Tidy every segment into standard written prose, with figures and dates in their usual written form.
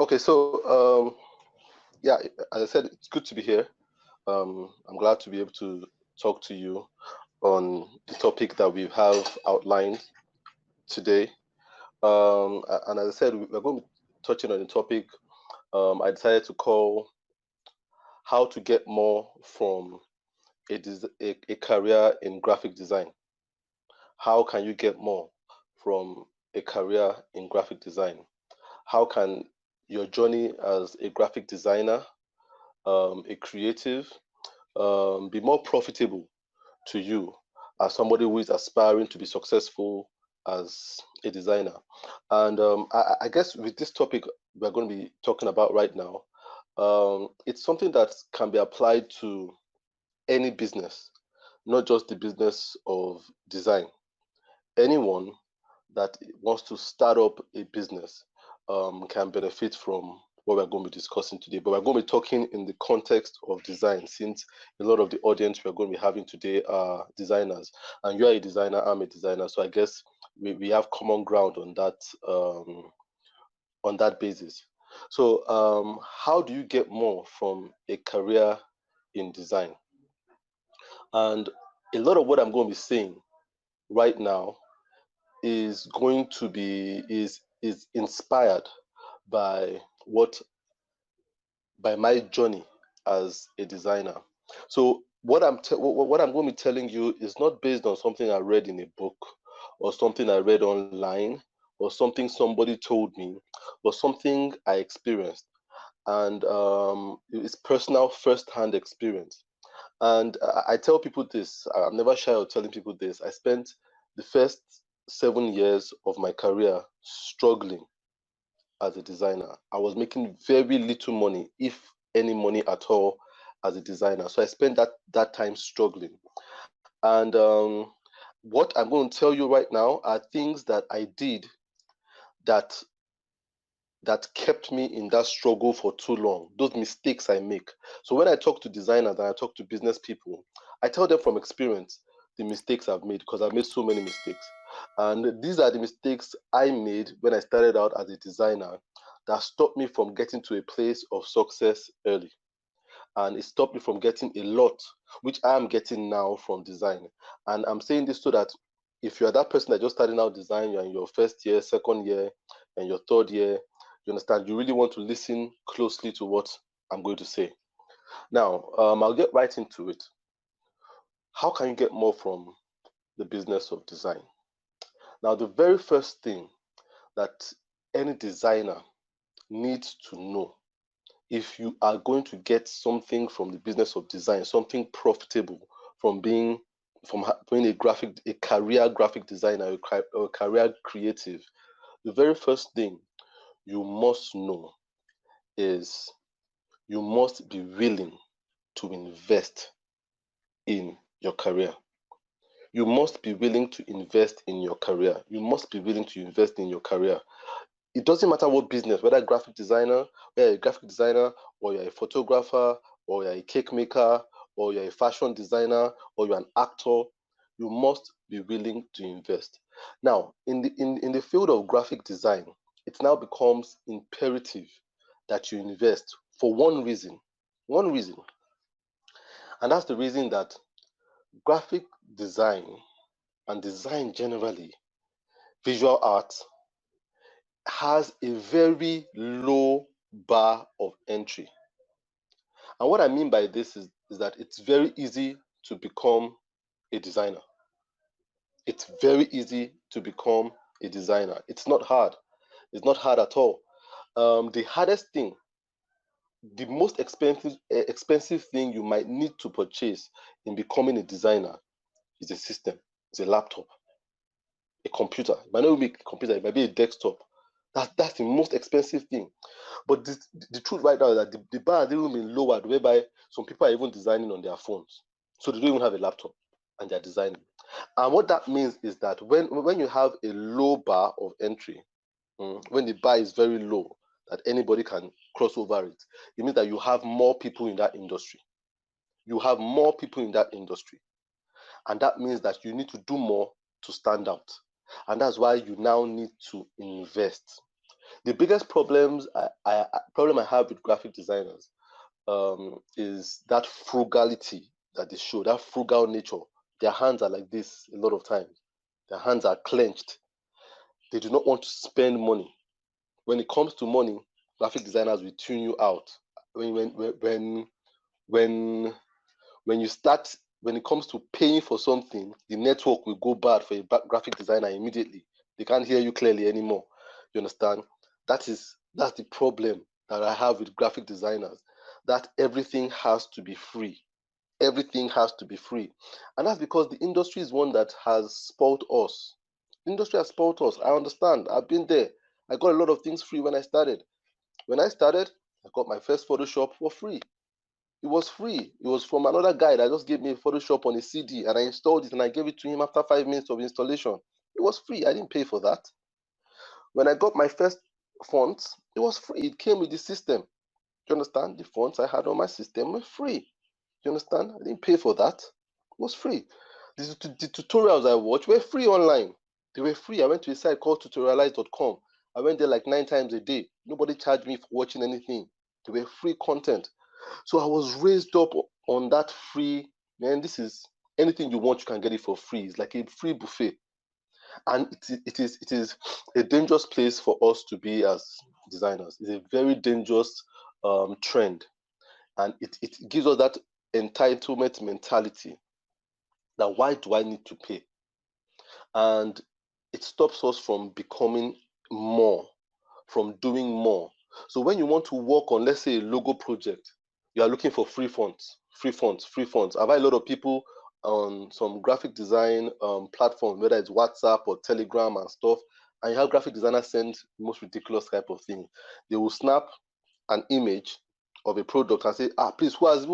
Okay, so yeah, as I said, it's good to be here. I'm glad to be able to talk to you on the topic that we have outlined today. And as I said, we're going to be touching on the topic I decided to call "How to Get More from a Career in Graphic Design." How can you get more from a career in graphic design? How can your journey as a graphic designer, a creative, be more profitable to you as somebody who is aspiring to be successful as a designer? And I guess with this topic we're going to be talking about right now, it's something that can be applied to any business, not just the business of design. Anyone that wants to start up a business can benefit from what we're going to be discussing today. But we're going to be talking in the context of design, since a lot of the audience we're going to be having today are designers. And you're a designer, I'm a designer. So I guess we have common ground on that basis. So how do you get more from a career in design? And a lot of what I'm going to be saying right now is going to be is inspired by my journey as a designer. So what I'm going to be telling you is not based on something I read in a book or something I read online or something somebody told me, but something I experienced, and it's personal first-hand experience. And I tell people this. I'm never shy of telling people this. I spent the first 7 years of my career struggling as a designer. I was making very little money, if any money at all, as a designer. So I spent that time struggling. And what I'm going to tell you right now are things that I did that kept me in that struggle for too long. Those mistakes I make. So when I talk to designers and I talk to business people, I tell them from experience the mistakes I've made, because I've made so many mistakes. And these are the mistakes I made when I started out as a designer that stopped me from getting to a place of success early. And it stopped me from getting a lot, which I am getting now from design. And I'm saying this so that if you're that person that just starting out design, you're in your first year, second year, and your third year, you understand, you really want to listen closely to what I'm going to say. Now, I'll get right into it. How can you get more from the business of design? Now, the very first thing that any designer needs to know, if you are going to get something from the business of design, something profitable from being a career graphic designer or a career creative, the very first thing you must know is you must be willing to invest in your career. You must be willing to invest in your career. You must be willing to invest in your career. It doesn't matter what business, whether graphic designer, whether you're a graphic designer, or you're a photographer, or you're a cake maker, or you're a fashion designer, or you're an actor, you must be willing to invest. Now, in the field of graphic design, it now becomes imperative that you invest for one reason. One reason. And that's the reason that graphic design and design generally, visual art, has a very low bar of entry. And what I mean by this is that it's very easy to become a designer. It's very easy to become a designer. It's not hard. It's not hard at all. The hardest thing, the most expensive thing you might need to purchase in becoming a designer is a system, is a laptop, a computer. It might not be a computer, it might be a desktop. That's the most expensive thing. But the truth right now is that the bar has even been lowered, whereby some people are even designing on their phones. So they don't even have a laptop and they're designing. And what that means is that when you have a low bar of entry, when the bar is very low, that anybody can cross over it, it means that you have more people in that industry. You have more people in that industry. And that means that you need to do more to stand out. And that's why you now need to invest. The biggest problem I have with graphic designers is that frugality that they show, that frugal nature. Their hands are like this a lot of times. Their hands are clenched. They do not want to spend money. When it comes to money, graphic designers will tune you out. When when you start, when it comes to paying for something, the network will go bad for a graphic designer immediately. They can't hear you clearly anymore. You understand? That's the problem that I have with graphic designers. That everything has to be free. Everything has to be free. And that's because the industry is one that has spoiled us. The industry has spoiled us. I understand. I've been there. I got a lot of things free when I started. When I started, I got my first Photoshop for free. It was free. It was from another guy that just gave me a Photoshop on a CD, and I installed it and I gave it to him after 5 minutes of installation. It was free. I didn't pay for that. When I got my first fonts, it was free. It came with the system. Do you understand? The fonts I had on my system were free. Do you understand? I didn't pay for that. It was free. The tutorials I watched were free online. They were free. I went to a site called tutorialize.com. I went there like 9 times a day. Nobody charged me for watching anything. They were free content. So I was raised up on that free, man, this is anything you want, you can get it for free. It's like a free buffet. And it is a dangerous place for us to be as designers. It's a very dangerous trend. And it gives us that entitlement mentality that why do I need to pay? And it stops us from becoming more, from doing more. So when you want to work on, let's say, a logo project, you are looking for free fonts, free fonts, free fonts. I've had a lot of people on some graphic design platforms, whether it's WhatsApp or Telegram and stuff, and you have graphic designers send the most ridiculous type of thing. They will snap an image of a product and say, please, who has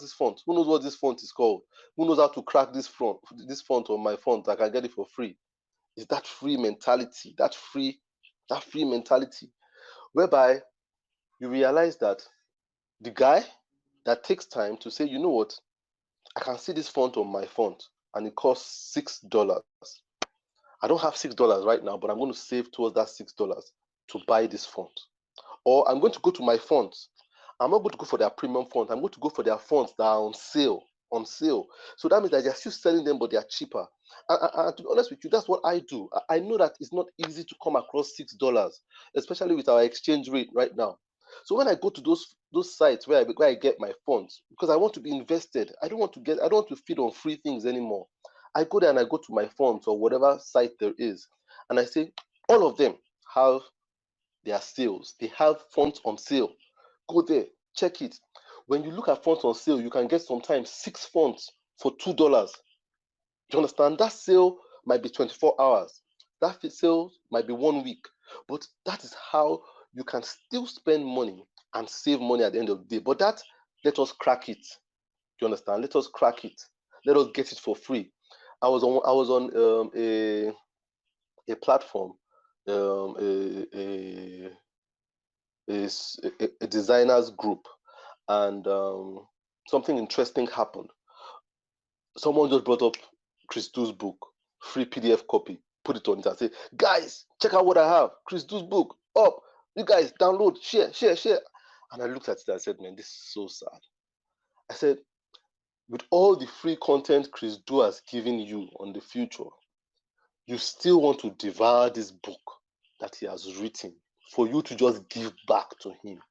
this font? Who knows what this font is called? Who knows how to crack this font on my font? I can get it for free. It's that free mentality, that free mentality, whereby you realize that the guy that takes time to say, you know what, I can see this font on my font and it costs $6. I don't have $6 right now, but I'm going to save towards that $6 to buy this font. Or I'm going to go to my fonts. I'm not going to go for their premium font. I'm going to go for their fonts that are on sale. On sale. So that means that they're still selling them, but they are cheaper. And to be honest with you, that's what I do. I know that it's not easy to come across $6, especially with our exchange rate right now. So when I go to those sites where I get my fonts, because I want to be invested, I don't want to feed on free things anymore. I go there and I go to my fonts or whatever site there is, and I say all of them have their sales. They have fonts on sale. Go there, check it. When you look at fonts on sale, you can get sometimes 6 fonts for $2. You understand? That sale might be 24 hours. That sale might be 1 week. But that is how you can still spend money and save money at the end of the day. But let us crack it. Do you understand? Let us crack it. Let us get it for free. I was on a platform, a designers group, and something interesting happened. Someone just brought up Chris Du's book, free PDF copy, put it on it and say, guys, check out what I have. Chris Du's book, up. You guys download, share, share, share. And I looked at it and I said, man, this is so sad. I said, with all the free content Chris Du has given you on the future, you still want to devour this book that he has written for you to just give back to him.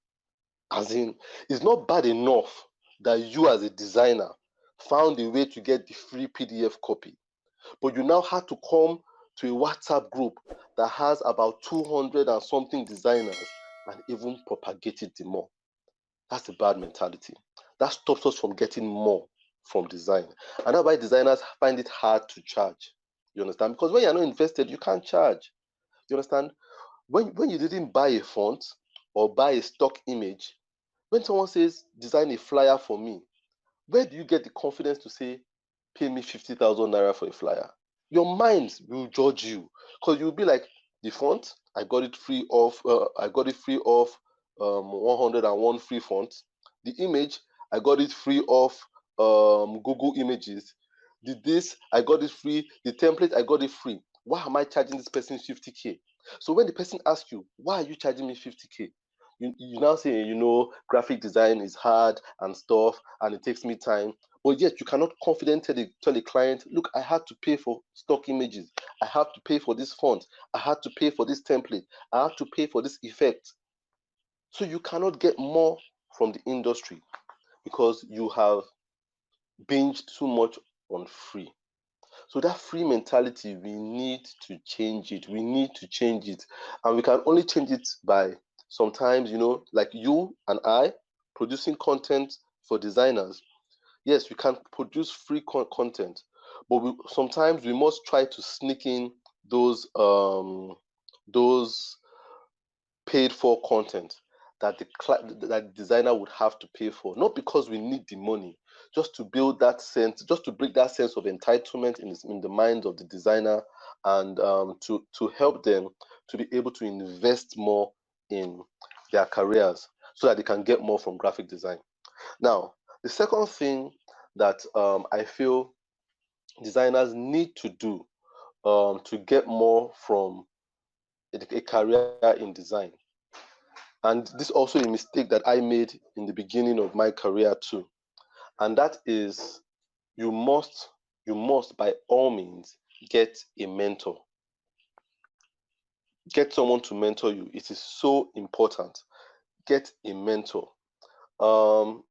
As in, it's not bad enough that you as a designer found a way to get the free PDF copy, but you now had to come to a WhatsApp group that has about 200 and something designers and even propagate it more. That's a bad mentality. That stops us from getting more from design. And that's why designers find it hard to charge. You understand? Because when you're not invested, you can't charge. You understand? When you didn't buy a font or buy a stock image, when someone says, design a flyer for me, where do you get the confidence to say, pay me 50,000 naira for a flyer? Your mind will judge you because you'll be like, the font, I got it free of 101 free fonts. The image, I got it free of Google Images. I got it free. The template, I got it free. Why am I charging this person 50K? So when the person asks you, why are you charging me 50K? You now say, graphic design is hard and stuff, and it takes me time. But yet you cannot confidently tell a client, look, I had to pay for stock images. I have to pay for this font. I had to pay for this template. I have to pay for this effect. So you cannot get more from the industry because you have binged too much on free. So that free mentality, we need to change it. We need to change it. And we can only change it by sometimes, like you and I producing content for designers. Yes, we can produce free content, but sometimes we must try to sneak in those paid for content that that designer would have to pay for, not because we need the money, just to build that sense, just to break that sense of entitlement in the minds of the designer, and to help them to be able to invest more in their careers so that they can get more from graphic design. Now, the second thing that I feel designers need to do to get more from a career in design, and this also a mistake that I made in the beginning of my career too, and that is you must by all means get a mentor. Get someone to mentor you. It is so important. Get a mentor. Um,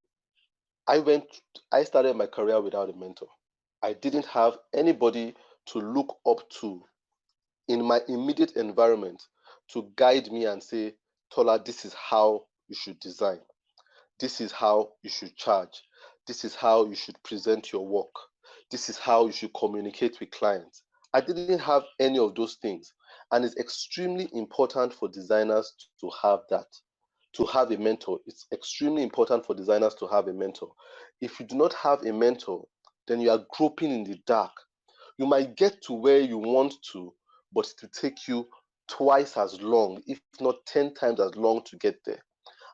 I went. I started my career without a mentor. I didn't have anybody to look up to in my immediate environment to guide me and say, Tola, this is how you should design. This is how you should charge. This is how you should present your work. This is how you should communicate with clients. I didn't have any of those things. And it's extremely important for designers to have that, to have a mentor. It's extremely important for designers to have a mentor. If you do not have a mentor, then you are groping in the dark. You might get to where you want to, but it will take you twice as long, if not 10 times as long to get there.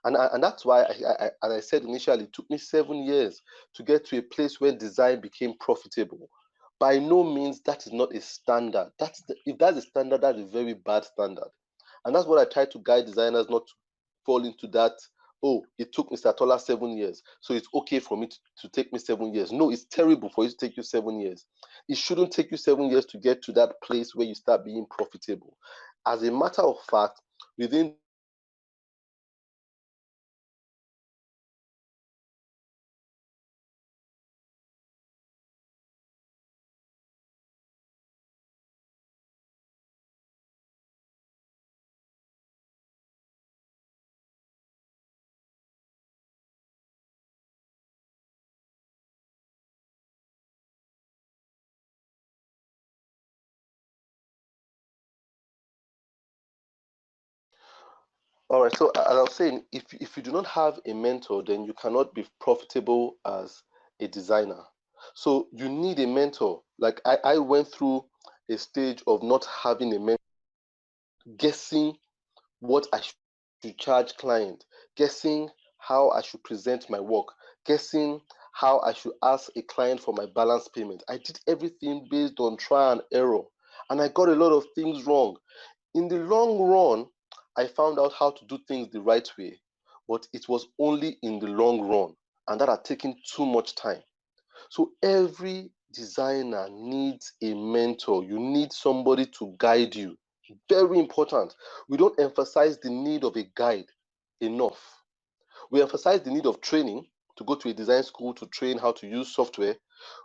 And that's why, as I said initially, it took me 7 years to get to a place where design became profitable. By no means that is not a standard. If that's a standard, that's a very bad standard. And that's what I try to guide designers not to fall into that. Oh, it took Mr. Tola 7 years, so it's okay for me to take me 7 years. No, it's terrible for it to take you 7 years. It shouldn't take you 7 years to get to that place where you start being profitable. As a matter of fact, within those 7 years, you should be profitable within 7 years. All right. So as I was saying, if you do not have a mentor, then you cannot be profitable as a designer. So you need a mentor. Like I went through a stage of not having a mentor, guessing what I should charge client, guessing how I should present my work, guessing how I should ask a client for my balance payment. I did everything based on trial and error, and I got a lot of things wrong. In the long run, I found out how to do things the right way, but it was only in the long run, and that had taken too much time. So every designer needs a mentor. You need somebody to guide you. Very important. We don't emphasize the need of a guide enough. We emphasize the need of training, to go to a design school to train how to use software.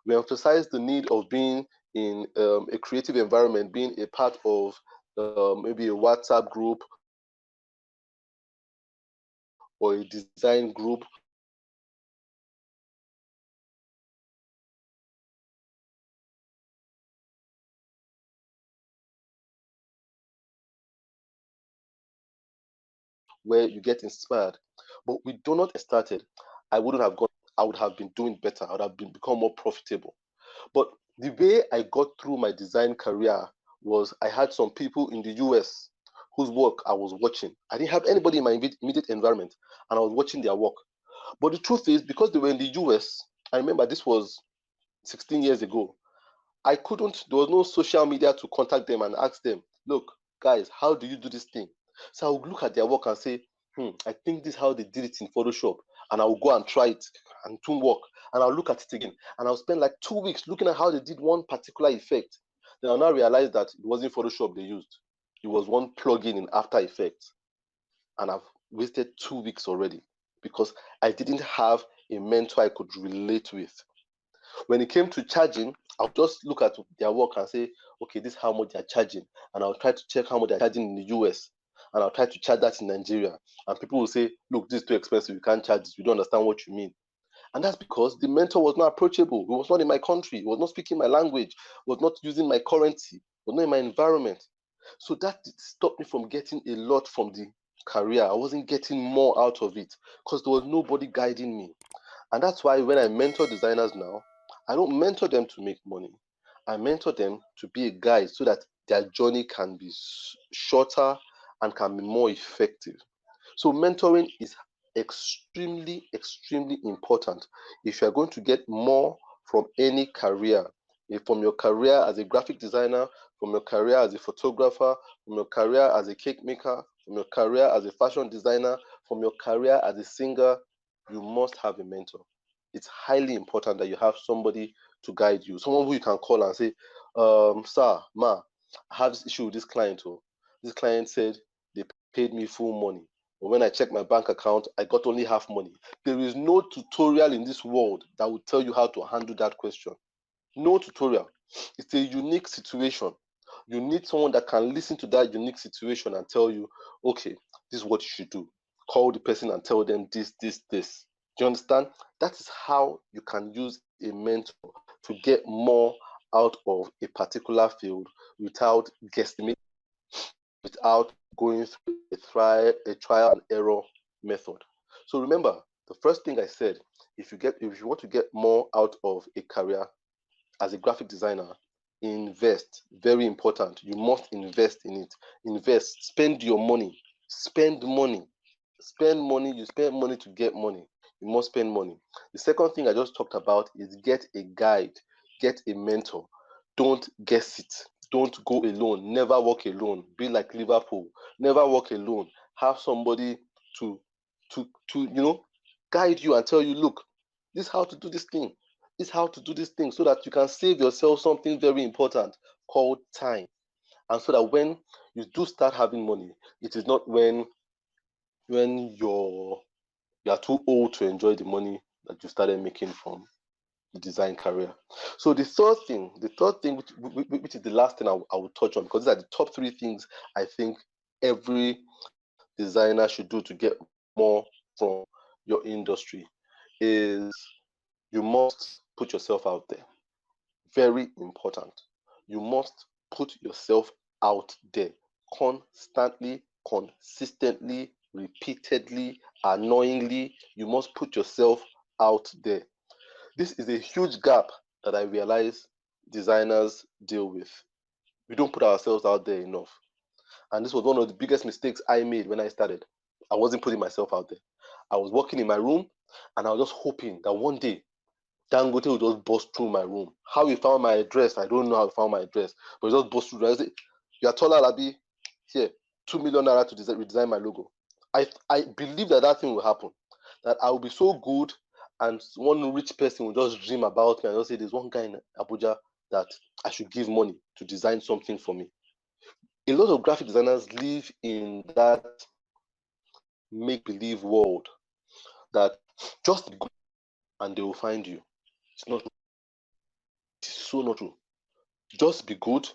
We emphasize the need of being in a creative environment, being a part of maybe a WhatsApp group or a design group where you get inspired. But we don't emphasize the need of going out and being where you get inspired. But we do not started, I wouldn't have gone, I would have been doing better. I would have become more profitable. But the way I got through my design career was I had some people in the US whose work I was watching. I didn't have anybody in my immediate environment, and I was watching their work. But the truth is, because they were in the US, I remember this was 16 years ago, I couldn't, there was no social media to contact them and ask them, look, guys, how do you do this thing? So I'll look at their work and say, I think this is how they did it in Photoshop. And I'll go and try it and it won't work. And I'll look at it again. And I'll spend like 2 weeks looking at how they did one particular effect. Then I'll now realize that it wasn't Photoshop they used. It was one plugin in After Effects. And I've wasted 2 weeks already because I didn't have a mentor I could relate with. When it came to charging, I'll just look at their work and say, okay, this is how much they're charging. And I'll try to check how much they're charging in the US. And I'll try to charge that in Nigeria. And people will say, look, this is too expensive. You can't charge this. We don't understand what you mean. And that's because the mentor was not approachable. He was not in my country. He was not speaking my language. He was not using my currency. He was not in my environment. So that stopped me from getting a lot from the career. I wasn't getting more out of it because there was nobody guiding me. And that's why when I mentor designers now, I don't mentor them to make money. I mentor them to be a guide so that their journey can be shorter and can be more effective. So mentoring is extremely, extremely important if you're going to get more from any career, from your career as a graphic designer, from your career as a photographer, from your career as a cake maker, from your career as a fashion designer, from your career as a singer. You must have a mentor. It's highly important that you have somebody to guide you, someone who you can call and say, sir, ma, I have this issue with this client. Oh, this client said they paid me full money, but when I check my bank account, I got only half money. There is no tutorial in this world that will tell you how to handle that question. No tutorial. It's a unique situation. You need someone that can listen to that unique situation and tell you, okay, this is what you should do. Call the person and tell them this, this, this. Do you understand? That is how you can use a mentor to get more out of a particular field without guesstimating, without going through a trial and error method. So remember, the first thing I said, if you want to get more out of a career as a graphic designer, invest. Very important. You must invest in it. Invest. Spend your money. Spend money. Spend money. You spend money to get money. You must spend money. The second thing I just talked about is get a guide, get a mentor. Don't guess it. Don't go alone. Never walk alone. Be like Liverpool. Never walk alone. Have somebody to guide you and tell you, look, this is how to do this thing. This is how to do this thing so that you can save yourself something very important called time. And so that when you do start having money, it is not when you are too old to enjoy the money that you started making from the design career. So the third thing, which is the last thing I will touch on, because these are the top three things I think every designer should do to get more from your industry, is you must put yourself out there. Very important. You must put yourself out there constantly, consistently, repeatedly, annoyingly. You must put yourself out there. This is a huge gap that I realize designers deal with. We don't put ourselves out there enough. And this was one of the biggest mistakes I made when I started. I wasn't putting myself out there. I was working in my room and I was just hoping that one day Dangote will just bust through my room. How he found my address, I don't know how he found my address, but he just bust through. I say, "You are Tola Alabi, here, 2 million naira to redesign my logo." I believe that thing will happen. That I will be so good, and one rich person will just dream about me and just say, "There's one guy in Abuja that I should give money to design something for me." A lot of graphic designers live in that make-believe world that just be good and they will find you. It's not. It is so not true. Just be good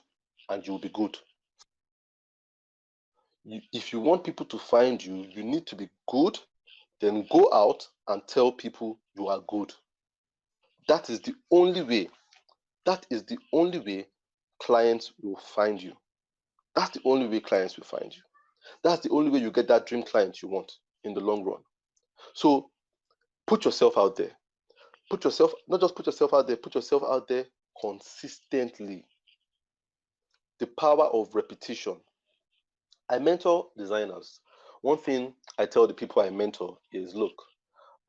and you'll be good. If you want people to find you, you need to be good, then go out and tell people you are good. That is the only way. That is the only way clients will find you. That's the only way clients will find you. That's the only way you get that dream client you want in the long run. So put yourself out there. Not just put yourself out there, put yourself out there consistently. The power of repetition. I mentor designers. One thing I tell the people I mentor is, look,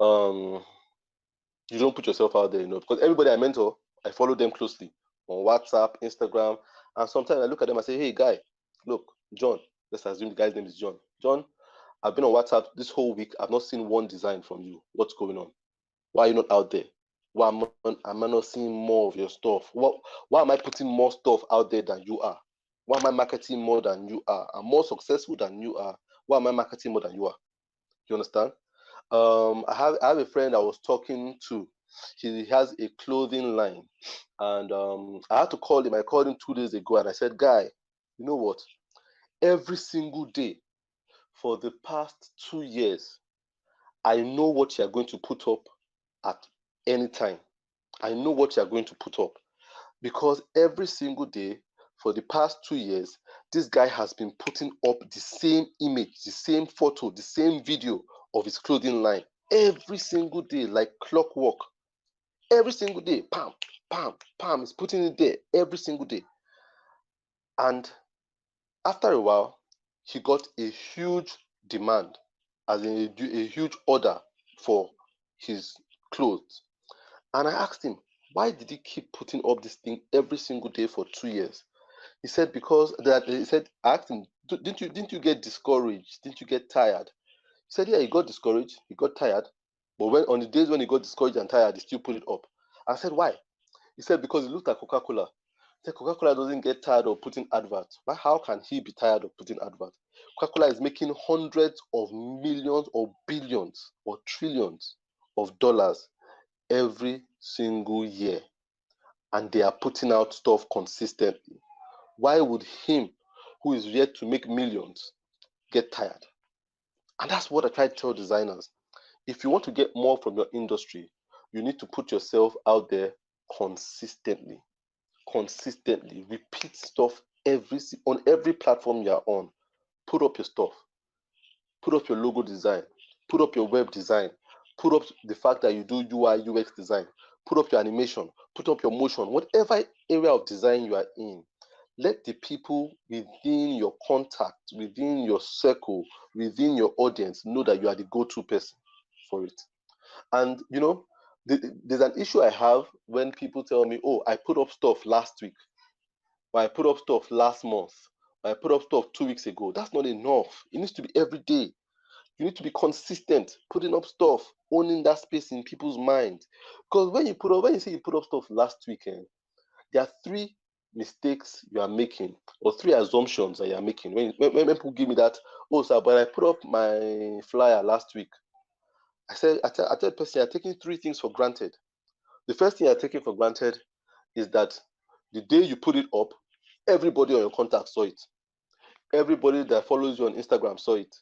you don't put yourself out there enough, because everybody I mentor, I follow them closely on WhatsApp, Instagram, and sometimes I look at them and say, hey, guy, look, John, let's assume the guy's name is John. John, I've been on WhatsApp this whole week. I've not seen one design from you. What's going on? Why are you not out there? Why am I not seeing more of your stuff? Why am I putting more stuff out there than you are? Why am I marketing more than you are? I'm more successful than you are. Why am I marketing more than you are? You understand? I have a friend I was talking to. He has a clothing line, and I had to call him. I called him 2 days ago, and I said, "Guy, you know what? Every single day for the past 2 years, I know what you are going to put up at any time. I know what you are going to put up because every single day for the past 2 years, this guy has been putting up the same image, the same photo, the same video of his clothing line every single day, like clockwork. Every single day, pam, pam, pam, he's putting it there every single day. And after a while, he got a huge demand, as in a huge order for his clothes. And I asked him, why did he keep putting up this thing every single day for 2 years? He said because that he said I asked him, didn't you get discouraged? Didn't you get tired? He said, yeah, he got discouraged, he got tired. But when on the days when he got discouraged and tired, he still put it up. I said, why? He said, because he looked at Coca-Cola. He said, Coca-Cola doesn't get tired of putting adverts. Why? How can he be tired of putting adverts? Coca-Cola is making hundreds of millions or billions or trillions of dollars every single year. And they are putting out stuff consistently. Why would him, who is yet to make millions, get tired? And that's what I try to tell designers. If you want to get more from your industry, you need to put yourself out there consistently. Consistently. Repeat stuff on every platform you're on. Put up your stuff. Put up your logo design. Put up your web design. Put up the fact that you do UI, UX design. Put up your animation. Put up your motion. Whatever area of design you are in, let the people within your contact, within your circle, within your audience know that you are the go-to person for it. And there's an issue I have when people tell me, oh, I put up stuff last week, or I put up stuff last month, or I put up stuff 2 weeks ago. That's not enough. It needs to be every day. You need to be consistent, putting up stuff, owning that space in people's mind. Because when you say you put up stuff last weekend, there are three mistakes you are making, or three assumptions that you are making. When people give me that, oh, sir, but I put up my flyer last week. I tell the person, you're taking three things for granted. The first thing you're taking for granted is that the day you put it up, everybody on your contact saw it. Everybody that follows you on Instagram saw it.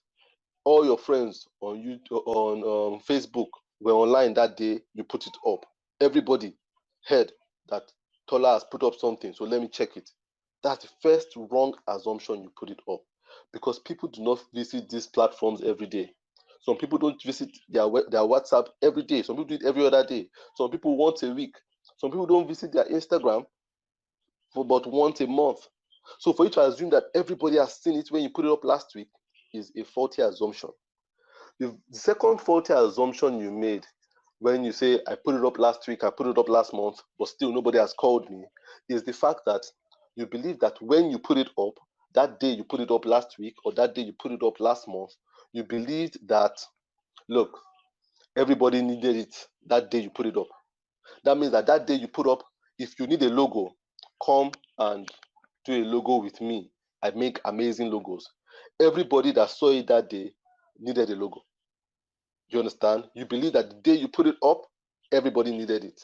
All your friends on YouTube, on Facebook were online that day you put it up. Everybody heard that Tola has put up something, so let me check it. That's the first wrong assumption you put it up, because people do not visit these platforms every day. Some people don't visit their WhatsApp every day. Some people do it every other day. Some people once a week. Some people don't visit their Instagram for about once a month. So for you to assume that everybody has seen it when you put it up last week is a faulty assumption. The second faulty assumption you made when you say, I put it up last week, I put it up last month, but still nobody has called me, is the fact that you believe that when you put it up, that day you put it up last week, or that day you put it up last month, you believed that, look, everybody needed it that day you put it up. That means that day you put up, if you need a logo, come and do a logo with me. I make amazing logos. Everybody that saw it that day needed a logo. You understand? You believe that the day you put it up, everybody needed it.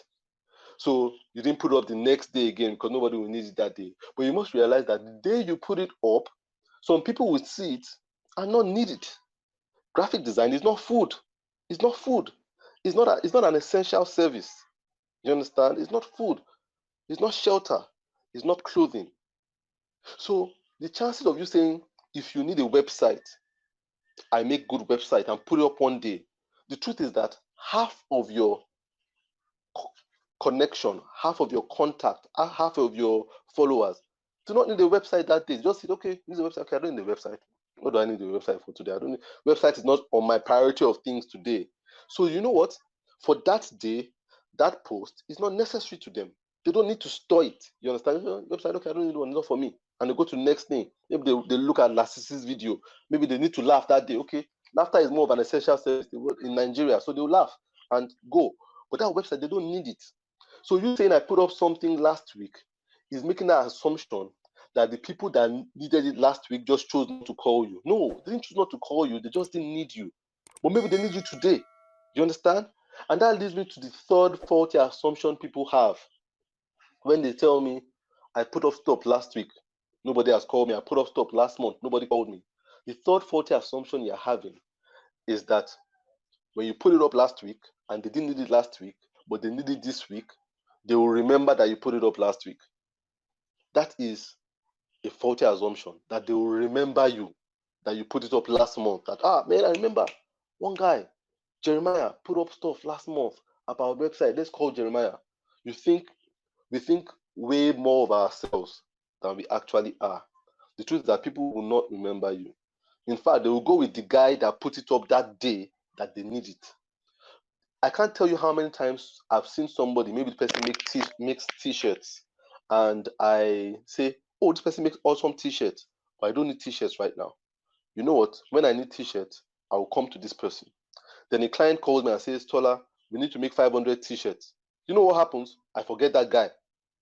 So you didn't put it up the next day again because nobody will need it that day. But you must realize that the day you put it up, some people will see it and not need it. Graphic design is not food. It's not food. It's not an essential service. You understand? It's not food. It's not shelter. It's not clothing. So the chances of you saying, if you need a website, I make good website and put it up one day. The truth is that half of your connection, half of your contact, half of your followers do not need a website that day. Just say, okay, this is a website. Okay, I don't need a website. What do I need a website for today? I don't need website is not on my priority of things today. So you know what? For that day, that post is not necessary to them. They don't need to store it. You understand? Website, okay, I don't need one, not for me. and they go to the next thing. Maybe they look at Lassisi's video. Maybe they need to laugh that day. Okay, laughter is more of an essential service in Nigeria, so they'll laugh and go. But that website, they don't need it. So you saying I put up something last week is making that assumption that the people that needed it last week just chose not to call you. No, they didn't choose not to call you. They just didn't need you. But maybe they need you today. You understand? And that leads me to the third faulty assumption people have when they tell me, I put up stuff last week, nobody has called me. I put up stuff last month, nobody called me. The third faulty assumption you're having is that when you put it up last week and they didn't need it last week, but they need it this week, they will remember that you put it up last week. That is a faulty assumption, that they will remember you, that you put it up last month. That, man, I remember one guy, Jeremiah, put up stuff last month about our website. Let's call Jeremiah. We think way more of ourselves than we actually are. The truth is that people will not remember you. In fact, they will go with the guy that put it up that day that they need it. I can't tell you how many times I've seen somebody, maybe the person makes t-shirts, and I say, oh, this person makes awesome t-shirts, but I don't need t-shirts right now. You know what? When I need t-shirts, I will come to this person. Then a client calls me and says, Tola, we need to make 500 t-shirts. You know what happens? I forget that guy.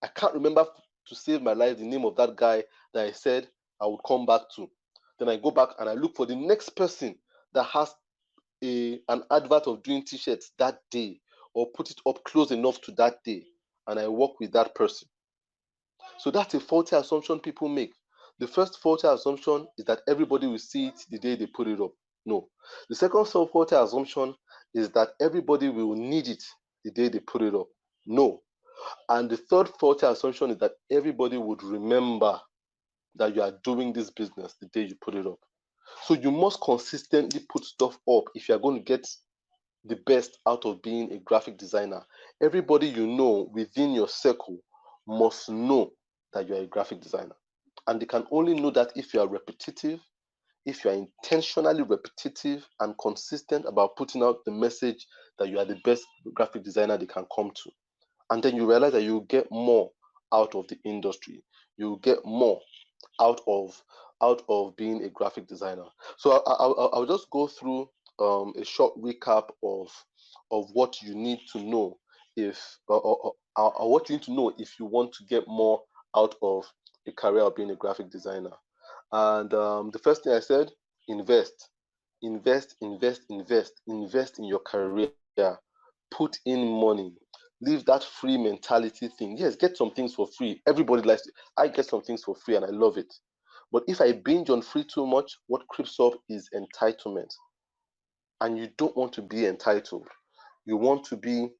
I can't remember to save my life the name of that guy that I said I would come back to. Then I go back and I look for the next person that has an advert of doing t-shirts that day, or put it up close enough to that day, and I work with that person. So that's a faulty assumption people make. The first faulty assumption is that everybody will see it the day they put it up. No. The second faulty assumption is that everybody will need it the day they put it up. No. And the third faulty assumption is that everybody would remember that you are doing this business the day you put it up. So you must consistently put stuff up if you are going to get the best out of being a graphic designer. Everybody you know within your circle must know that you are a graphic designer. And they can only know that if you are repetitive, if you are intentionally repetitive and consistent about putting out the message that you are the best graphic designer they can come to. And then you realize that you get more out of the industry. You get more out of being a graphic designer. So I'll just go through a short recap of what you need to know if or what you need to know if you want to get more out of a career of being a graphic designer. And the first thing I said, invest in your career, put in money, leave that free mentality thing. Yes, get some things for free. Everybody likes it. I get some things for free and I love it. But if I binge on free too much, what creeps up is entitlement. And you don't want to be entitled. You want to be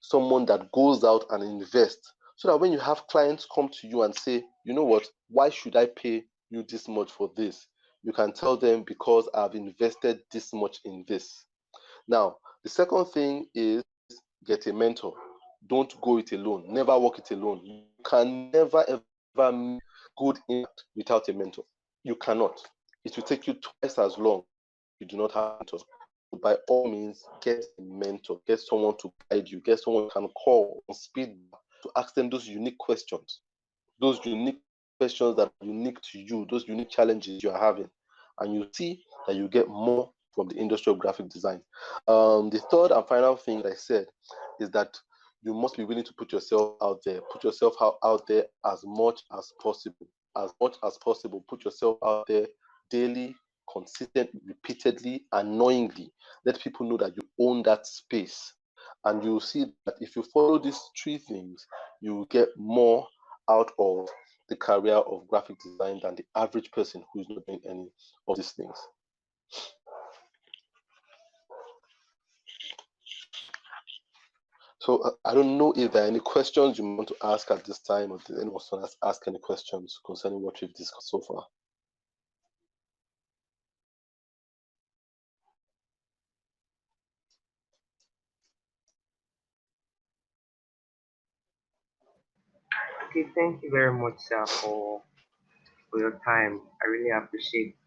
someone that goes out and invests, so that when you have clients come to you and say, you know what, why should I pay you this much for this? You can tell them, because I've invested this much in this. Now, the second thing is get a mentor. Don't go it alone. Never work it alone. You can never ever make good impact without a mentor. You cannot. It will take you twice as long if you do not have a mentor. So by all means, get a mentor. Get someone to guide you. Get someone you can call on speed to ask them those unique questions. Those unique questions that are unique to you. Those unique challenges you are having. And you see that you get more from the industry of graphic design. The third and final thing I said is that you must be willing to put yourself out there. Put yourself out there as much as possible. As much as possible. Put yourself out there daily, consistently, repeatedly, annoyingly. Let people know that you own that space. And you'll see that if you follow these three things, you will get more out of the career of graphic design than the average person who's not doing any of these things. So I don't know if there are any questions you want to ask at this time, or did anyone want to ask any questions concerning what we've discussed so far? Okay, thank you very much, sir, for your time. I really appreciate.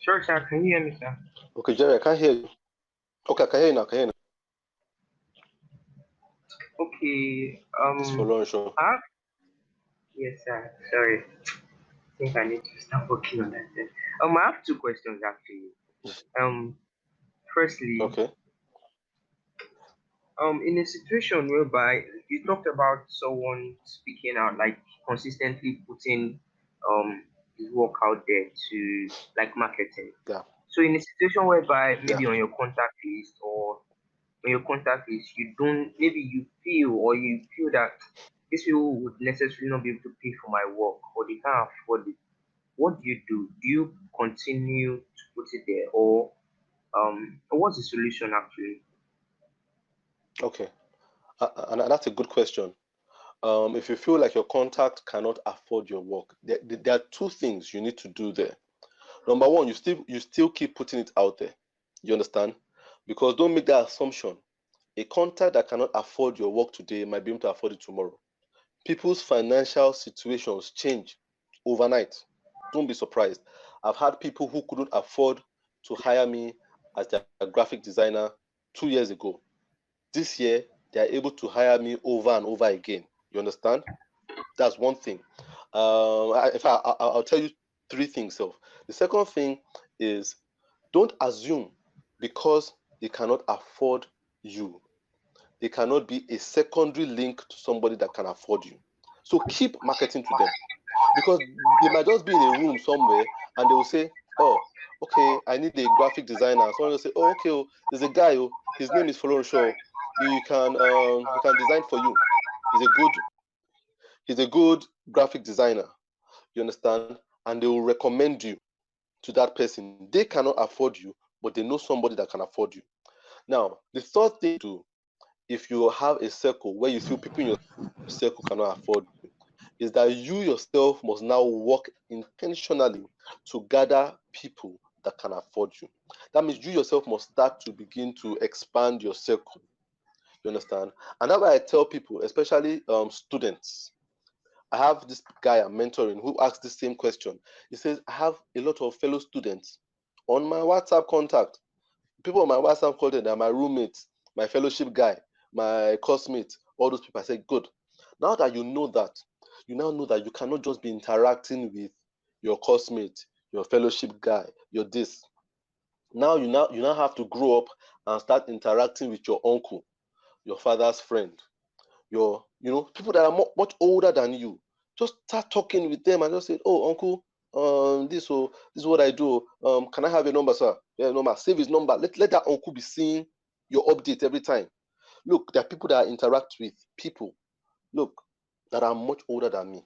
Sure, sir. Can you hear me, sir? Okay, Jerry, I can't hear you. Okay, I can hear you now. Okay. This following show. I have, yes, sir. Sorry. I think I need to start working on that then. I have two questions actually. Um, Firstly, Okay. in a situation whereby you talked about someone speaking out, like consistently putting his work out there to like marketing. Yeah. So in a situation whereby Yeah. maybe on your contact list or on your contact list you don't, maybe you feel or you feel that these people would necessarily not be able to pay for my work or they can't afford it, what do you do? Do you continue to put it there, or what's the solution actually? Okay. And that's a good question. If you feel like your contact cannot afford your work, there are two things you need to do there. Number one, you still keep putting it out there. You understand? Because don't make that assumption. A contact that cannot afford your work today might be able to afford it tomorrow. People's financial situations change overnight. Don't be surprised. I've had people who couldn't afford to hire me as their graphic designer 2 years ago. This year, they are able to hire me over and over again. You understand? That's one thing. In fact, I'll tell you three things. So, the second thing is don't assume because they cannot afford you, they cannot be a secondary link to somebody that can afford you. So keep marketing to them because they might just be in a room somewhere and they will say, "Oh, okay, I need a graphic designer." Someone will say, "Oh, okay, oh, there's a guy. Oh, his name is Florent Shaw. He can design for you. He's a good he's a good graphic designer." You understand? And they will recommend you to that person. They cannot afford you, but they know somebody that can afford you. Now, the third thing to do, if you have a circle where you feel people in your circle cannot afford you, is that you yourself must now work intentionally to gather people that can afford you. That means you yourself must start to begin to expand your circle. You understand? And that's why I tell people, especially students. I have this guy I'm mentoring who asks the same question. He says, I have a lot of fellow students on my WhatsApp contact. People on my WhatsApp contact are my roommates, my fellowship guy, my classmates, all those people. I say, good. Now that you know that, you now know that you cannot just be interacting with your classmate, your fellowship guy, your this. Now you now have to grow up and start interacting with your uncle, your father's friend, your people that are much older than you. Just start talking with them and just say, oh uncle, this is what I do. Can I have your number, sir? Yeah, number, save his number. Let that uncle be seeing your update every time. Look, there are people that I interact with, people, look, that are much older than me.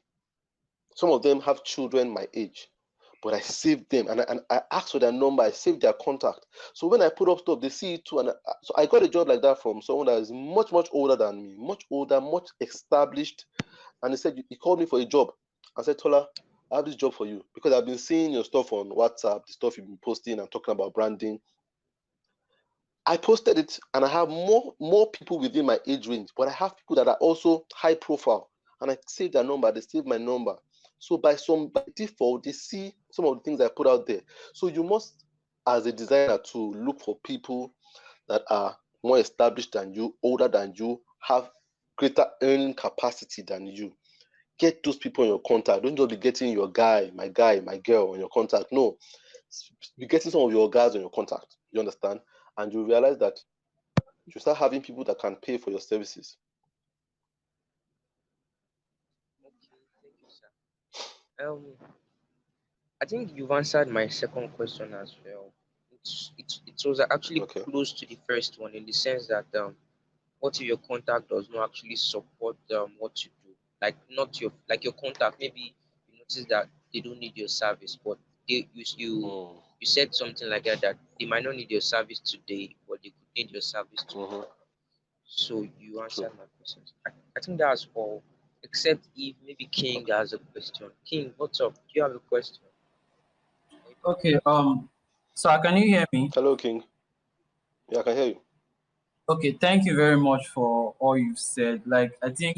Some of them have children my age, but I saved them and I asked for their number, I saved their contact. So when I put up stuff, they see it too. So I got a job like that from someone that is much, much older than me, much older, much established. And he called me for a job. I said, Tola, I have this job for you because I've been seeing your stuff on WhatsApp, the stuff you've been posting and talking about branding. I posted it and I have more people within my age range, but I have people that are also high profile and I save their number, they save my number. So by default, they see some of the things I put out there. So you must, as a designer, to look for people that are more established than you, older than you, have greater earning capacity than you. Get those people in your contact. Don't just be getting your guy, my girl on your contact. No, be getting some of your guys on your contact. You understand? And you realize that you start having people that can pay for your services. Okay, thank you, sir. Um, I think you've answered my second question as well. It was actually Okay. close to the first one in the sense that what if your contact does not actually support what you do? Like not your like your contact, maybe you notice that they don't need your service, but Mm, you said something like that they might not need your service today, but they could need your service hmm. tomorrow. So you True. answered my questions. I think that's all. Except if maybe King Okay. has a question. King, what's up? Do you have a question? Or you probably Okay, have something. so can you hear me? Hello, King. Yeah, I can hear you. Okay, thank you very much for all you've said. Like, I think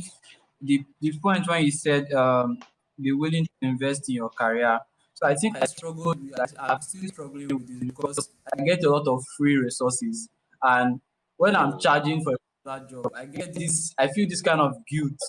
the point when you said be willing to invest in your career. So I think I struggled with I'm still struggling with this because I get a lot of free resources. And when I'm Mm, charging for that job, I feel this kind of guilt.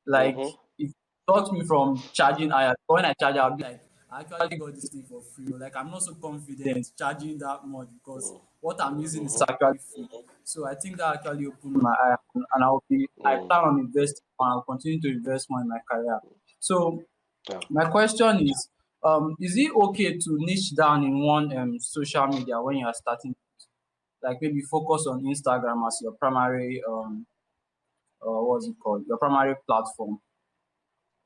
Like Mm-hmm. it stops me from charging higher. When I charge, I'll be like, I actually got this thing for free. Or like I'm not so confident charging that much because what I'm using is Mm-hmm. actually free. So I think that actually opened my eye, and I Mm. plan on investing more. I'll continue to invest more in my career. So Yeah. my question is it okay to niche down in one social media when you are starting? Like maybe focus on Instagram as your primary what's it called? Your primary platform,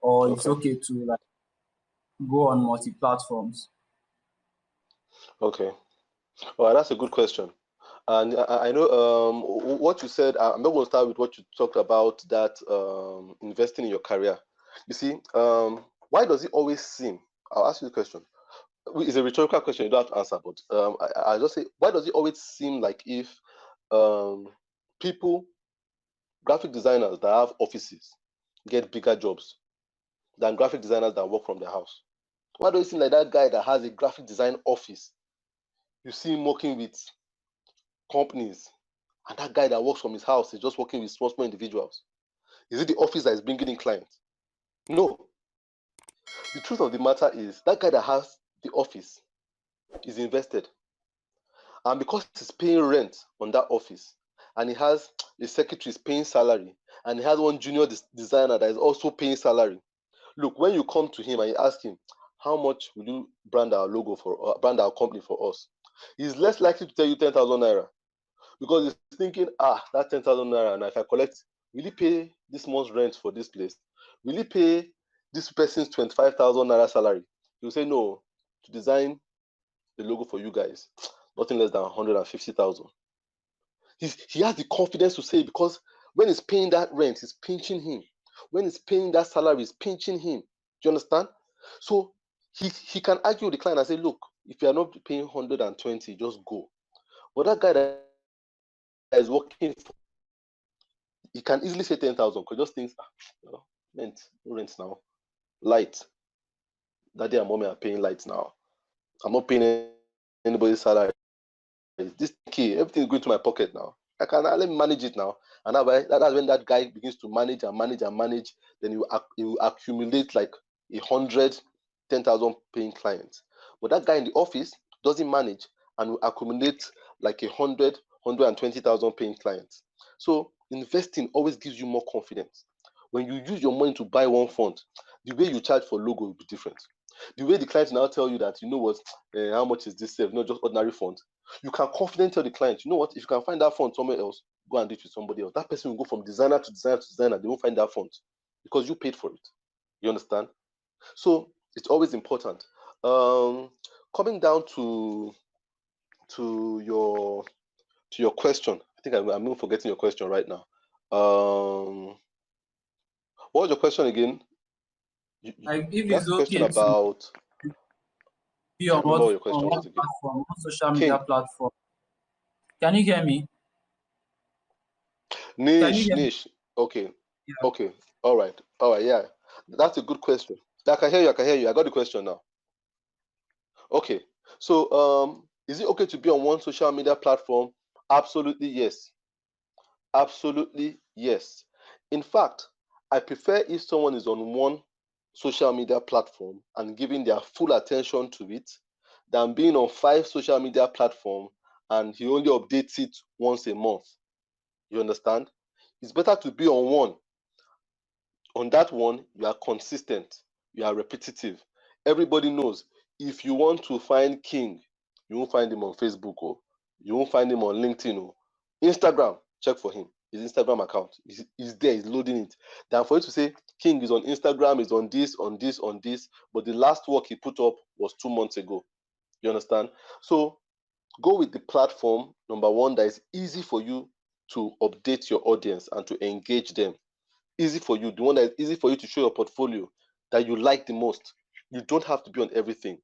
or it's Okay. okay to like go on multi platforms? Okay. Well, that's a good question. And I know what you said. I'm not going to start with what you talked about, that investing in your career. You see, why does it always seem? I'll ask you the question. It's a rhetorical question. You don't have to answer, but I just say, why does it always seem like if um, people, graphic designers that have offices, get bigger jobs than graphic designers that work from their house? Why does it seem like that guy that has a graphic design office, you see him working with companies, and that guy that works from his house is just working with small individuals? Is it the office that is bringing in clients? No. The truth of the matter is that guy that has the office is invested. And because he's paying rent on that office, and he has a secretary is paying salary, and he has one junior designer that is also paying salary. Look, when you come to him and you ask him, how much will you brand our logo for, brand our company for us? He's less likely to tell you 10,000 naira, because he's thinking, that 10,000 naira, and if I collect, will he pay this month's rent for this place? Will he pay this person's 25,000 naira salary? He'll say, no, to design the logo for you guys, nothing less than 150,000. He has the confidence to say it, because when he's paying that rent, he's pinching him. When he's paying that salary, he's pinching him. Do you understand? So he can argue with the client and say, look, if you are not paying 120, just go. But that guy that is working for, he can easily say 10,000, because just thinks, rent, no rent now. Light. Daddy and mommy are paying lights now. I'm not paying anybody's salary. This 10K, everything is going to my pocket now. Let me manage it now. And that's when that guy begins to manage and manage and manage. Then he will accumulate like 110,000 paying clients. But that guy in the office doesn't manage and will accumulate like 120,000 paying clients. So investing always gives you more confidence. When you use your money to buy one fund, the way you charge for logo will be different. The way the client now tell you that, you know what, how much is this safe, not just ordinary fund. You can confidently tell the client, you know what, if you can find that font somewhere else, go and do it with somebody else. That person will go from designer to designer to designer. They won't find that font because you paid for it. You understand? So it's always important. Um, Coming down to your question, I think I'm even forgetting your question right now. What was your question again? Like if You asked it's a question okay to about. be I on can't remember what your on question one was again. platform, one social media King, platform. Can you hear me? Can you niche, hear me? niche. Okay, Yeah. okay, all right. Yeah, that's a good question. I can hear you. I can hear you. I got the question now. Okay, so is it okay to be on one social media platform? Absolutely yes. Absolutely yes. In fact, I prefer if someone is on one social media platform and giving their full attention to it than being on 5 social media platforms and he only updates it once a month. You understand? It's better to be on one. On that one, you are consistent, you are repetitive. Everybody knows if you want to find King, you won't find him on Facebook, or you won't find him on LinkedIn, or Instagram. Check for him. His Instagram account is there, he's loading it. Than for you to say King is on Instagram, is on this, on this, on this, but the last work he put up was 2 months ago. You understand? So go with the platform, number one, that is easy for you to update your audience and to engage them. Easy for you, the one that is easy for you to show your portfolio that you like the most. You don't have to be on everything.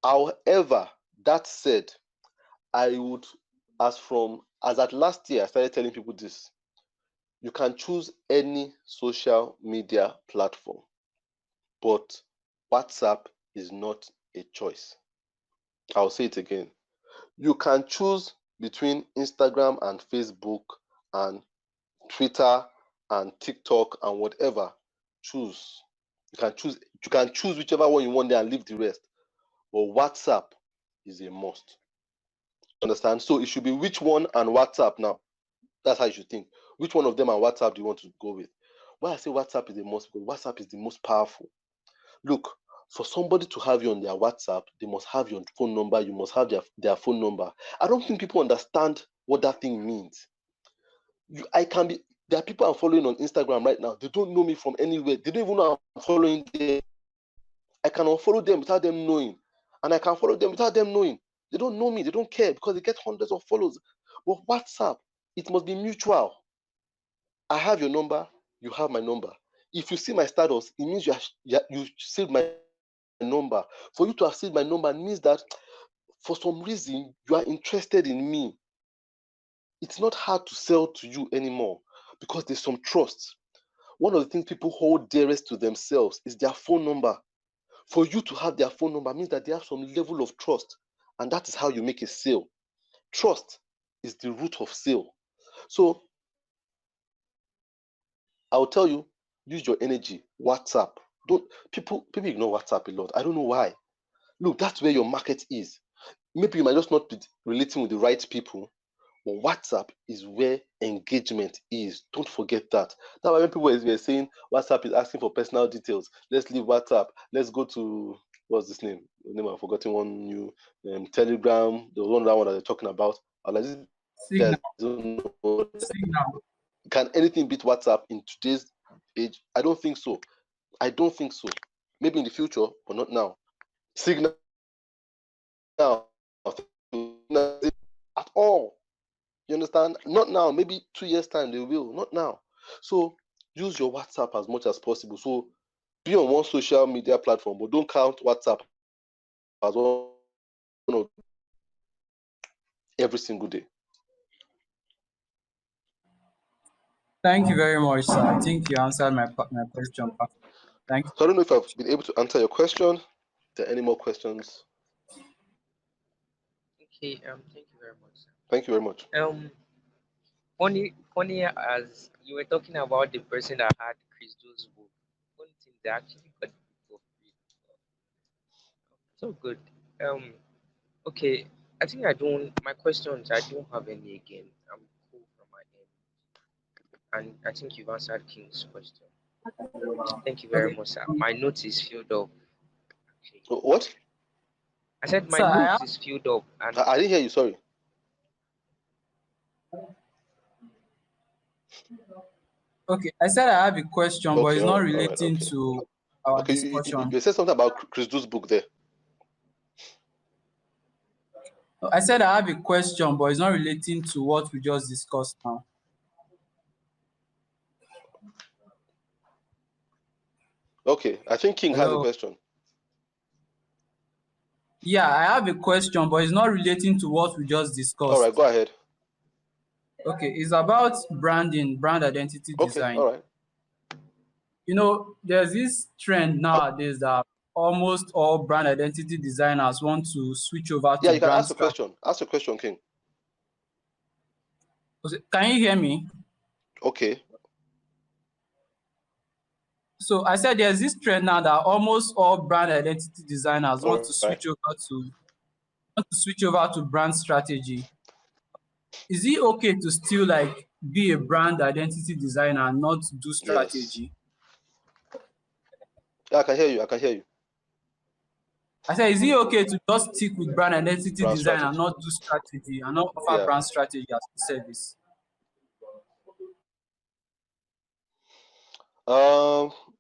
However, that said, I would, as at last year, I started telling people this. You can choose any social media platform, but WhatsApp is not a choice. I'll say it again. You can choose between Instagram and Facebook and Twitter and TikTok and whatever. Choose. You can choose whichever one you want there and leave the rest. But WhatsApp is a must. Understand? So it should be which one and WhatsApp now. That's how you should think. Which one of them and WhatsApp do you want to go with? Why I say WhatsApp is the most, because WhatsApp is the most powerful. Look, for somebody to have you on their WhatsApp, they must have your phone number. You must have their phone number. I don't think people understand what that thing means. There are people I'm following on Instagram right now. They don't know me from anywhere. They don't even know I'm following them. I can unfollow them without them knowing. And I can follow them without them knowing. They don't know me. They don't care because they get hundreds of followers. But WhatsApp, it must be mutual. I have your number. You have my number. If you see my status, it means you saved my number. For you to have saved my number means that for some reason you are interested in me. It's not hard to sell to you anymore because there's some trust. One of the things people hold dearest to themselves is their phone number. For you to have their phone number means that they have some level of trust, and that is how you make a sale. Trust is the root of sale. So I'll tell you, use your energy. WhatsApp. People ignore WhatsApp a lot. I don't know why. Look, that's where your market is. Maybe you might just not be relating with the right people, but WhatsApp is where engagement is. Don't forget that. That's why when people were saying WhatsApp is asking for personal details, let's leave WhatsApp. Let's go to, what's this name? The name I've forgotten, one new Telegram. The one that one that they're talking about. I was like, Signal. don't know. Signal. Can anything beat WhatsApp in today's age? I don't think so. I don't think so. Maybe in the future, but not now. Signal at all. You understand? Not now. Maybe 2 years time they will. Not now. So use your WhatsApp as much as possible. So be on one social media platform, but don't count WhatsApp as one of every single day. Thank you very much, sir. I think you answered my question perfectly. Thank you So I don't know if very I've much. been able to answer your question. Are there any more questions? Okay, thank you very much, sir. Thank you very much. Funny as you were talking about the person that had Crystal's book. Funny thing, they actually got the book for free. So good. Um, okay, I think I don't. My questions, I don't have any again. I'm cool from my end, and I think you've answered King's question. Thank you very Okay. much, sir. My notes is filled up. Actually, What? I said my So I notes have is filled up, and I didn't hear you. Sorry. okay. I said I have a question, but Okay. it's All not right. All right. relating Okay. to our Okay. discussion. You said something about Chris Du's book there. I said I have a question, but it's not relating to what we just discussed now. Okay. I think King has a Hello. question. Yeah, I have a question, but it's not relating to what we just All right. discussed. Go ahead. Okay, it's about branding, brand identity Okay. design. All right. There's this trend nowadays that almost all brand identity designers want to switch over Yeah, to you can brand ask a strategy. question. Ask a question, King. Can you hear me? Okay. So I said there's this trend now that almost all brand identity designers All right. want to switch over to brand strategy. Is it okay to still like be a brand identity designer and not do Yes. strategy? Yeah, I can hear you. I can hear you. I said, is it okay to just stick with brand identity Brand design and strategy. not do strategy and not offer Yeah. brand strategy as a service?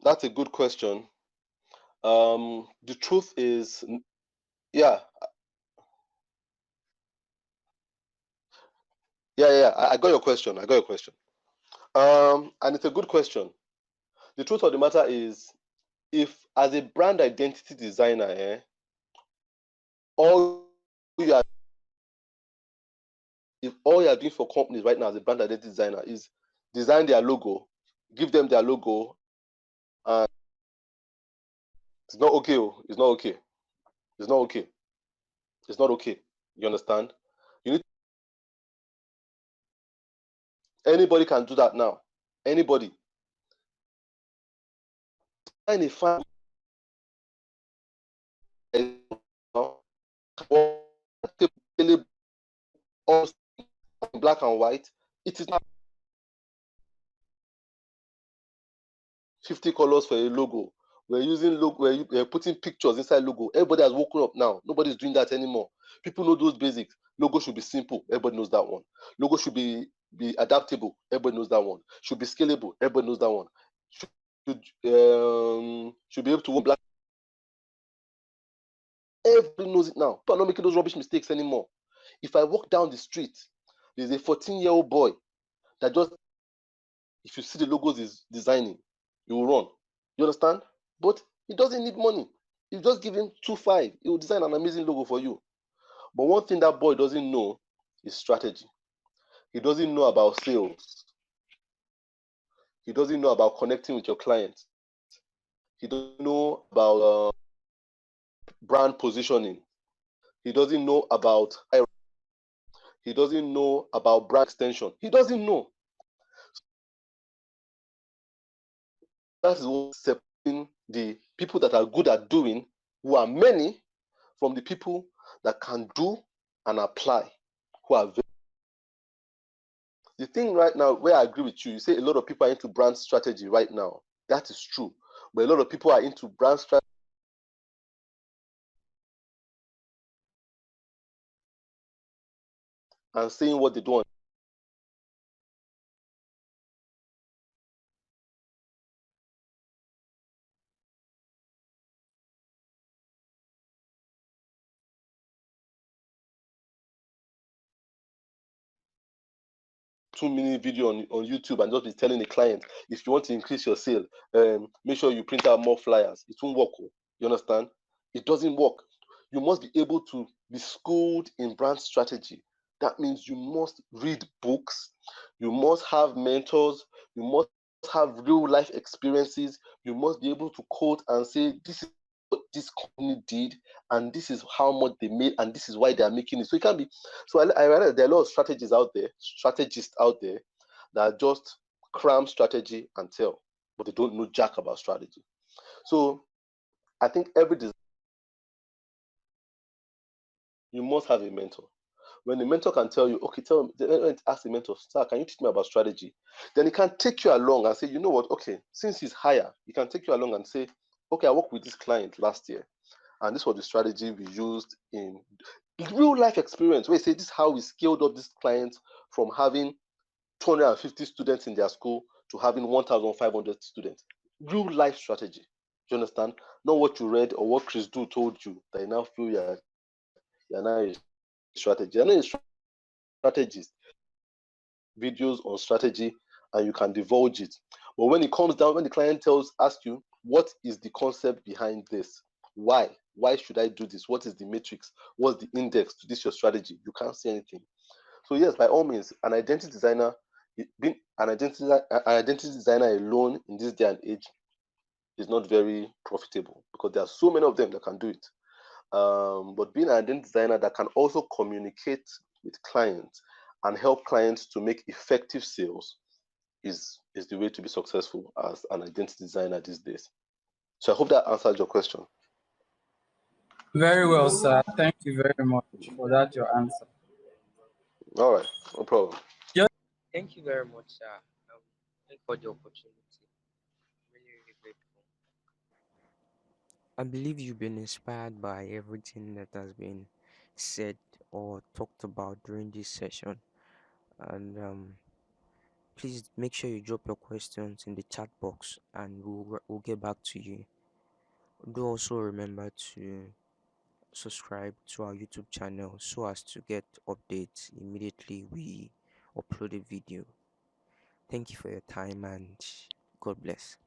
That's a good question. The truth is, yeah, yeah. I got your question. I got your question. And it's a good question. The truth of the matter is, if as a brand identity designer, all you are if all you are doing for companies right now as a brand identity designer is design their logo, give them their logo, and it's not okay. It's not okay. It's not okay. It's not okay. You understand? You need Anybody can do that now. Anybody. Find a fine black and white. It is not 50 colors for a logo. We're using logo. We're putting pictures inside logo. Everybody has woken up now. Nobody's doing that anymore. People know those basics. Logo should be simple. Everybody knows that one. Logo should be adaptable. Everybody knows that one. Should be scalable. Everybody knows that one. Should be able to work black. Everybody knows it now. People are not making those rubbish mistakes anymore. If I walk down the street, there's a 14-year-old boy that just, if you see the logos he's designing, you will run. You understand? But he doesn't need money. You just give him 2.5. He will design an amazing logo for you. But one thing that boy doesn't know is strategy. He doesn't know about sales. He doesn't know about connecting with your clients. He doesn't know about brand positioning. He doesn't know about. He doesn't know about brand extension. He doesn't know. That is what separating the people that are good at doing, who are many, from the people that can do and apply, who are very. The thing right now, where I agree with you, you say a lot of people are into brand strategy right now. That is true. But a lot of people are into brand strategy and saying what they do on 2 minute video on YouTube and just be telling the client, if you want to increase your sale, make sure you print out more flyers. It won't work. You understand? It doesn't work. You must be able to be schooled in brand strategy. That means you must read books, you must have mentors, you must have real life experiences, you must be able to quote and say, this is what this company did, and this is how much they made, and this is why they are making it. So it can be. So I realize there are a lot of strategists out there that just cram strategy and tell, but they don't know jack about strategy. So I think every design, you must have a mentor. When the mentor can tell you, okay, tell me, then ask the mentor, sir, can you teach me about strategy? Then he can take you along and say, you know what, okay, since he's higher, he can take you along and say, okay, I worked with this client last year, and this was the strategy we used in real life experience. Where he say, this is how we scaled up this client from having 250 students in their school to having 1,500 students. Real life strategy. Do you understand? Not what you read or what Chris Do told you that you now feel you're now a strategist. You're not a strategist. Videos on strategy and you can divulge it. But when it comes down, when the client ask you, what is the concept behind this? Why? Why should I do this? What is the matrix? What's the index to this your strategy? You can't see anything. So yes, by all means, an identity designer, being an identity designer alone in this day and age is not very profitable because there are so many of them that can do it. But being an identity designer that can also communicate with clients and help clients to make effective sales is the way to be successful as an identity designer these days. So I hope that answers your question. Very well, sir. Thank you very much for that, your answer. All right, no problem. Just Thank you very much, sir. Thank you for the opportunity. Really, really grateful. I believe you've been inspired by everything that has been said or talked about during this session. And please make sure you drop your questions in the chat box and we'll get back to you. Do also remember to subscribe to our YouTube channel so as to get updates immediately we upload a video. Thank you for your time and God bless.